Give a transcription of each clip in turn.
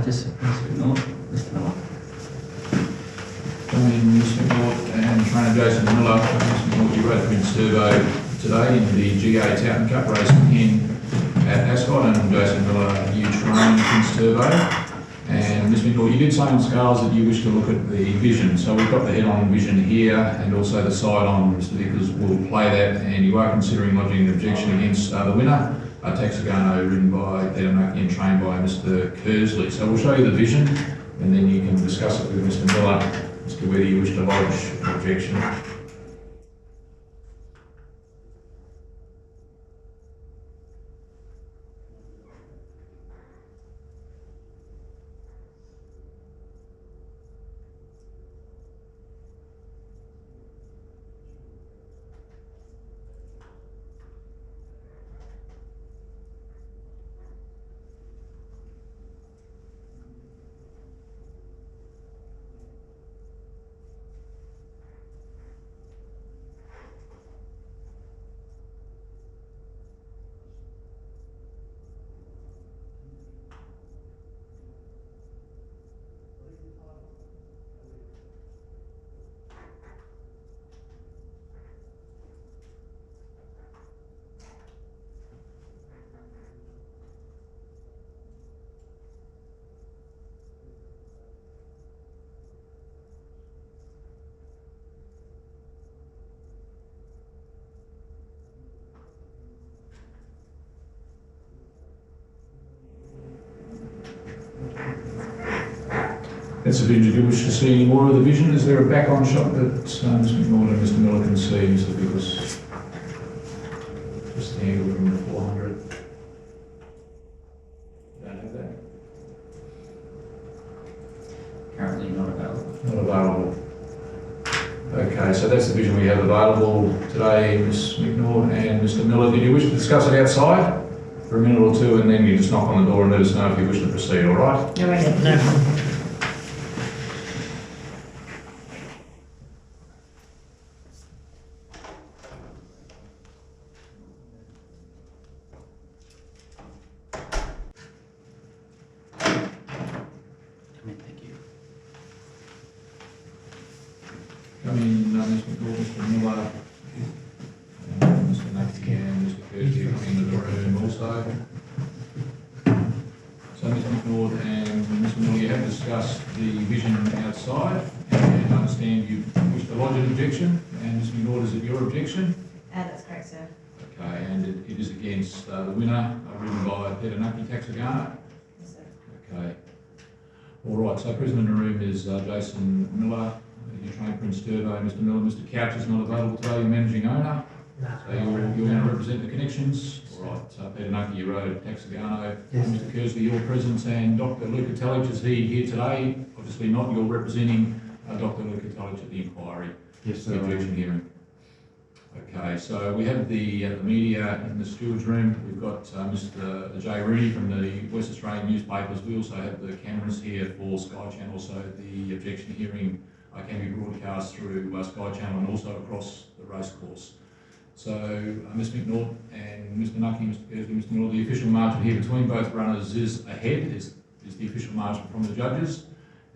Just ignore Mr. Miller. Mr. McNaught and trainer Jason Miller. Mr. McNaught, you rode the Prince Turbo today in the GA Town Cup race at Ascot, and Jason Miller, you trained Prince Turbo. And Mr. McNaught, you did say on scales that you wish to look at the vision. So we've got the head-on vision here and also the side-on. Mr. Vickers will play that, and you are considering lodging an objection against the winner, Texagano, ridden by Peter Nucky and trained by Mr. Kersley. So we'll show you the vision, and then you can discuss it with Mr. Miller as to whether you wish to lodge an objection. That's the vision. Do you wish to see any more of the vision? Is there a back-on shot that Mr. McNaught and Mr. Miller can see, Mr. Vickers? Just the angle from the 400. You don't have that? Currently not available. Not available. Okay, so that's the vision we have available today, Ms. McNaught and Mr. Miller. Did you wish to discuss it outside for a minute or two, and then you just knock on the door and let us know if you wish to proceed, all right? No. Thank you. Come in, Ms. McNaught, Mr. Miller, and Mr. Nucky and Mr. Kersley come into the room also. So Ms. McNaught and Mr. Miller, you have discussed the vision outside, and I understand you wish to lodge an objection. And Ms. McNaught, is it your objection? That's correct, sir. Okay, and it is against the winner, ridden by Peter Nucky, Texagano? Yes, sir. Okay. All right, so present in the room is Jason Miller. You trained Prince Turbo, Mr. Miller. Mr. Couch is not available today, you're managing owner. No. So you're going to represent the connections. All right, Peter Nucky, you rode Texagano. Yes. Mr. Kersley, your presence, and Dr. Luca Tellich, is he here today? Obviously not, you're representing Dr. Luca Tellich at the inquiry. Yes, The sir. objection hearing. Okay, so we have the media in the stewards room. We've got Mr. Jay Rooney from the West Australian newspapers. We also have the cameras here for Sky Channel, so the objection hearing can be broadcast through Sky Channel and also across the racecourse. So Ms. McNaught and Mr. Nucky, Mr. Kersley, Mr. Miller, the official margin here between both runners is ahead, is the official margin from the judges.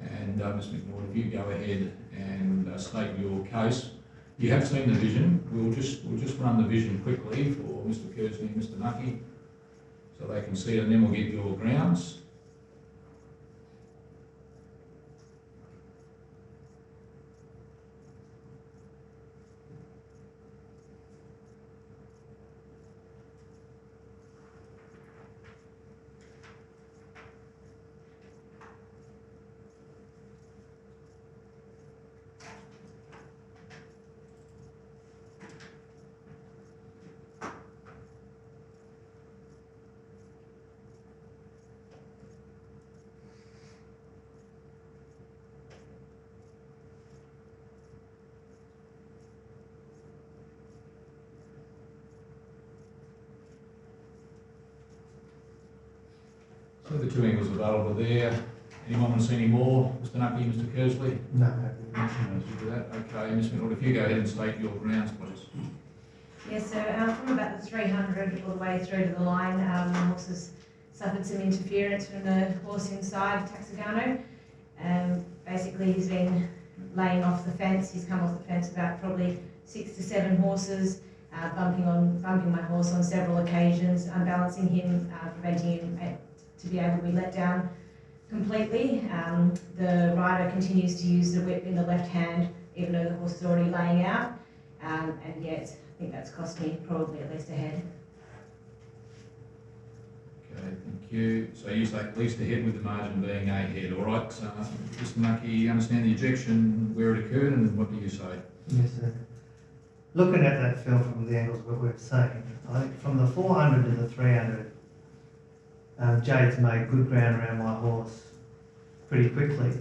And Ms. McNaught, if you go ahead and state your case. You have seen the vision. We'll just run the vision quickly for Mr. Kersley and Mr. Nucky so they can see it, and then we'll get your grounds. So the two angles available there. Anyone want to see any more? Mr. Nucky, Mr. Kersley? No. Happy with that? Okay, Ms. McNaught, if you go ahead and state your grounds, please. Yes, so from about the 300 all the way through to the line, horses suffered some interference from the horse inside Taxigano. Basically, he's been laying off the fence. He's come off the fence about probably 6 to 7 horses, bumping my horse on several occasions, unbalancing him, preventing him to be able to be let down completely. The rider continues to use the whip in the left hand, even though the horse is already laying out, and yet I think that's cost me probably at least a head. Okay, thank you. So you say at least a head with the margin being a head. All right, Mr. Nucky, you understand the objection where it occurred, and what do you say? Yes, sir. Looking at that film from the angles what we've seen, I think from the 400 to the 300, Jade's made good ground around my horse pretty quickly.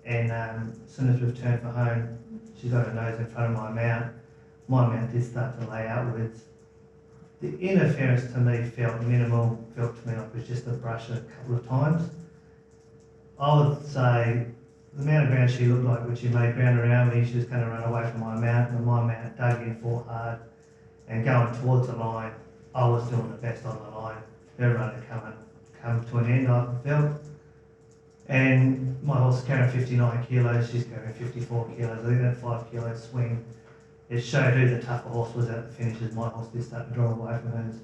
And as soon as we've turned for home, she's got her nose in front of my mount. My mount did start to lay outwards. The interference to me felt minimal, felt to me like it was just a brush a couple of times. I would say the amount of ground she looked like when she made ground around me, she was going to run away from my mount, and my mount dug in for hard. And going towards the line, I was doing the best on the line. Her runner come to an end, I felt. And my horse is carrying 59 kilos, she's carrying 54 kilos. I think that 5 kilo swing, it showed who the tougher horse was at the finish, as my horse did start to draw away from hers.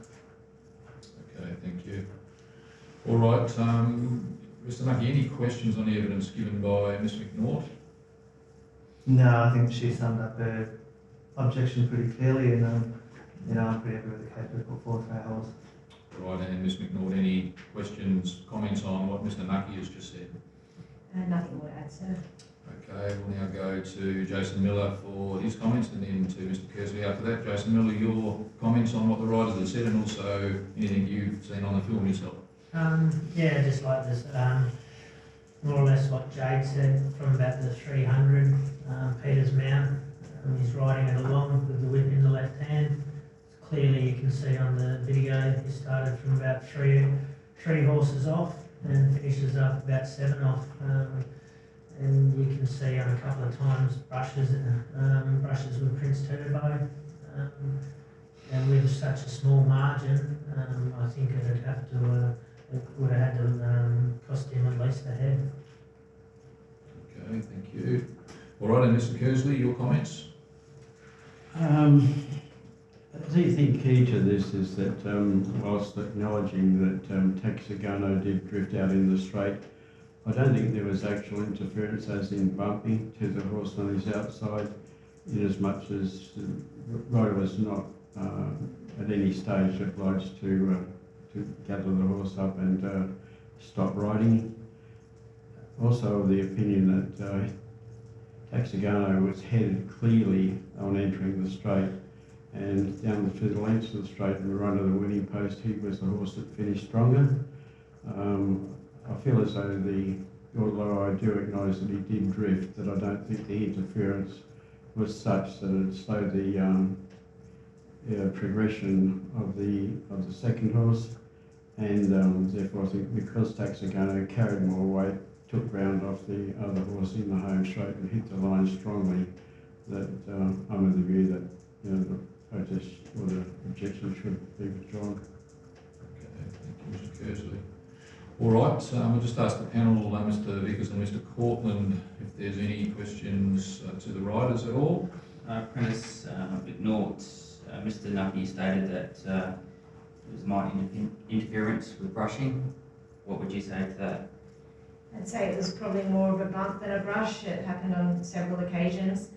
Okay, thank you. All right, Mr. Nucky, any questions on the evidence given by Ms. McNaught? No, I think she summed up her objection pretty clearly, and I'm pretty happy with the case we put forward for our horse. Right, and Ms. McNaught, any questions, comments on what Mr. Nucky has just said? Nothing more to add, sir. Okay, we'll now go to Jason Miller for his comments, and then to Mr. Kersley after that. Jason Miller, your comments on what the riders have said, and also anything you've seen on the film yourself. Yeah, just like this, more or less what Jade said, from about the 300, Peter's mount. He's riding it along with the whip in the left hand. Clearly you can see on the video he started from about three horses off and finishes up about 7 off. And you can see on a couple of times brushes with Prince Turbo. And with such a small margin, I think it would have had to cost him at least a head. Okay, thank you. All right, and Mr. Kersley, your comments? I think key to this is that whilst acknowledging that Taxigano did drift out in the straight, I don't think there was actual interference as in bumping to the horse on his outside, in as much as the rider was not at any stage obliged to gather the horse up and stop riding. Also of the opinion that Taxigano was headed clearly on entering the straight, and down through the lengths of the straight and the run of the winning post, he was the horse that finished stronger. I feel as though although I do acknowledge that he did drift, that I don't think the interference was such that it slowed the progression of the second horse, and therefore I think because Taxigano carried more weight, took ground off the other horse in the home straight and hit the line strongly, that I'm of the view that the protest or the objection should be withdrawn. Okay, thank you, Mr. Kersley. All right, we'll just ask the panel, Mr. Vickers and Mr. Cortland, if there's any questions to the riders at all. Premise McNaught, Mr. Nucky stated that there was minor interference with brushing. What would you say to that? I'd say it was probably more of a bump than a brush. It happened on several occasions,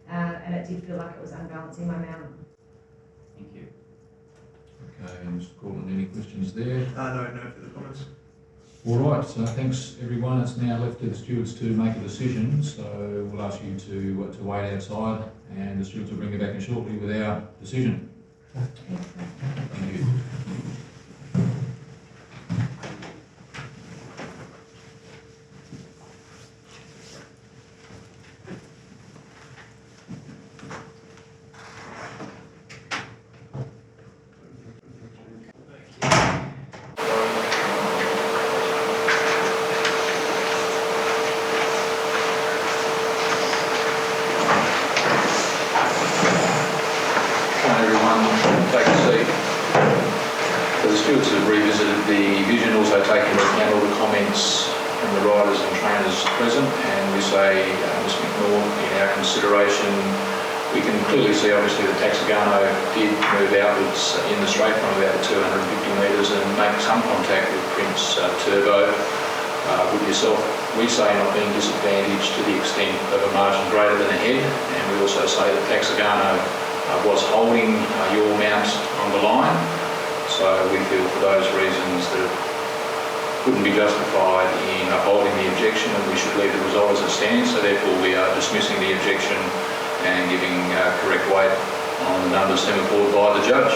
and it did feel like it was unbalancing my mount. Thank you. Okay, and Mr. Cortland, any questions there? No further comments. All right, so thanks everyone. It's now left to the stewards to make a decision, so we'll ask you to wait outside, and the stewards will bring you back in shortly with our decision. Thank you. Stewards have revisited the vision also evidence from the riders and trainers present, and we say, Ms McNaught, in our consideration, we can clearly see obviously the Taxigano did move outwards in the straight from about 250 metres and make some contact with Prince Turbo. With yourself, we say not being disadvantaged to the extent of a margin greater than a head, and we also say that Taxigano was holding your mount on the line, so we feel for those reasons that it couldn't be justified in upholding the objection, and we should leave the result as it stands, so therefore we are dismissing the objection and giving correct weight on the numbers sent forward by the judge.